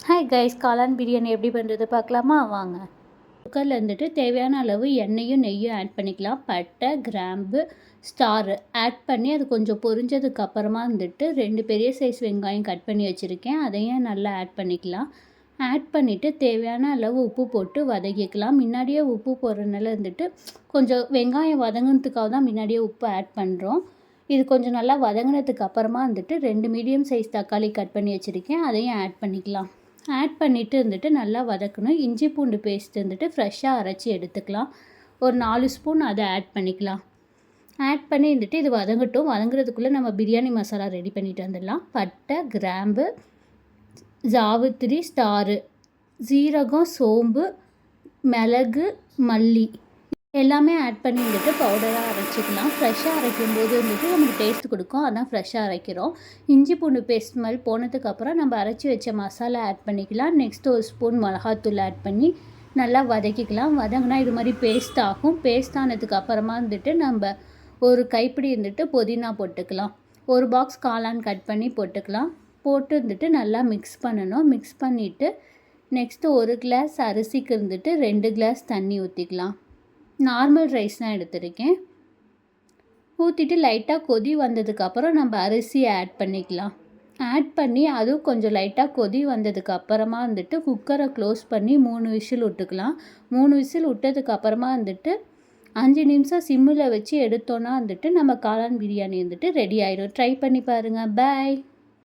Hi guys, காளான் பிரியாணி எப்படி பண்ணுறது பார்க்கலாமா? வாங்க. குக்கரில் வந்துட்டு தேவையான அளவு எண்ணெயும் நெய்யும் ஆட் பண்ணிக்கலாம். பட்டை, கிராம்பு, ஸ்டார் ஆட் பண்ணி அது கொஞ்சம் பொரிஞ்சதுக்கு அப்புறமா வந்துட்டு 2 பெரிய சைஸ் வெங்காயம் கட் பண்ணி வச்சுருக்கேன். அதையும் நல்லா ஆட் பண்ணிக்கலாம். ஆட் பண்ணிவிட்டு தேவையான அளவு உப்பு போட்டு வதக்கிக்கலாம். முன்னாடியே உப்பு போடுறதுனால வந்துட்டு கொஞ்சம் வெங்காயம் வதங்கினதுக்காக தான் முன்னாடியே உப்பு ஆட் பண்ணுறோம். இது கொஞ்சம் நல்லா வதங்கினதுக்கு அப்புறமா வந்துட்டு 2 மீடியம் சைஸ் தக்காளி கட் பண்ணி வச்சுருக்கேன். அதையும் ஆட் பண்ணிக்கலாம். ஆட் பண்ணிவிட்டு வந்துட்டு நல்லா வதக்கணும். இஞ்சி பூண்டு பேஸ்ட் வந்துட்டு ஃப்ரெஷ்ஷாக அரைச்சி எடுத்துக்கலாம். ஒரு 4 ஸ்பூன் அதை ஆட் பண்ணிக்கலாம். ஆட் பண்ணி வந்துட்டு இது வதங்கட்டும். வதங்குறதுக்குள்ளே நம்ம பிரியாணி மசாலா ரெடி பண்ணிட்டு வந்துடலாம். பட்டை, கிராம்பு, ஜாவித்திரி, ஸ்டாரு, சீரகம், சோம்பு, மிளகு, மல்லி எல்லாமே ஆட் பண்ணி வந்துட்டு பவுடராக அரைச்சிக்கலாம். ஃப்ரெஷ்ஷாக அரைக்கும் போது வந்துட்டு நமக்கு டேஸ்ட் கொடுக்கும். அதான் ஃப்ரெஷ்ஷாக அரைக்கிறோம். இஞ்சி பூண்டு பேஸ்ட் ஸ்மெல் போனதுக்கப்புறம் நம்ம அரைச்சி வச்ச மசாலா ஆட் பண்ணிக்கலாம். நெக்ஸ்ட் ஒரு ஸ்பூன் மிளகாத்தூள் ஆட் பண்ணி நல்லா வதக்கிக்கலாம். வதங்கினா இது மாதிரி பேஸ்ட் ஆகும். பேஸ்ட் ஆனதுக்கு அப்புறமா வந்துட்டு நம்ம ஒரு கைப்பிடி வந்துட்டு புதினா போட்டுக்கலாம். ஒரு பாக்ஸ் காளான் கட் பண்ணி போட்டுக்கலாம். போட்டு வந்துட்டு நல்லா மிக்ஸ் பண்ணணும். மிக்ஸ் பண்ணிவிட்டு நெக்ஸ்ட்டு ஒரு கிளாஸ் அரிசிக்கு இருந்துட்டு 2 கிளாஸ் தண்ணி ஊற்றிக்கலாம். நார்மல் ரைஸ் தான் எடுத்திருக்கேன். ஊற்றிட்டு லைட்டாக கொதி வந்ததுக்கப்புறம் நம்ம அரிசியை ஆட் பண்ணிக்கலாம். ஆட் பண்ணி அதுவும் கொஞ்சம் லைட்டாக கொதி வந்ததுக்கு அப்புறமா வந்துட்டு குக்கரை க்ளோஸ் பண்ணி 3 விசில் விட்டுக்கலாம். 3 விசில் விட்டதுக்கப்புறமா வந்துட்டு 5 நிமிஷம் சிம்மில் வச்சு எடுத்தோன்னா வந்துட்டு நம்ம காளான் பிரியாணி வந்துட்டு ரெடி ஆயிடும். ட்ரை பண்ணி பாருங்கள். பாய்.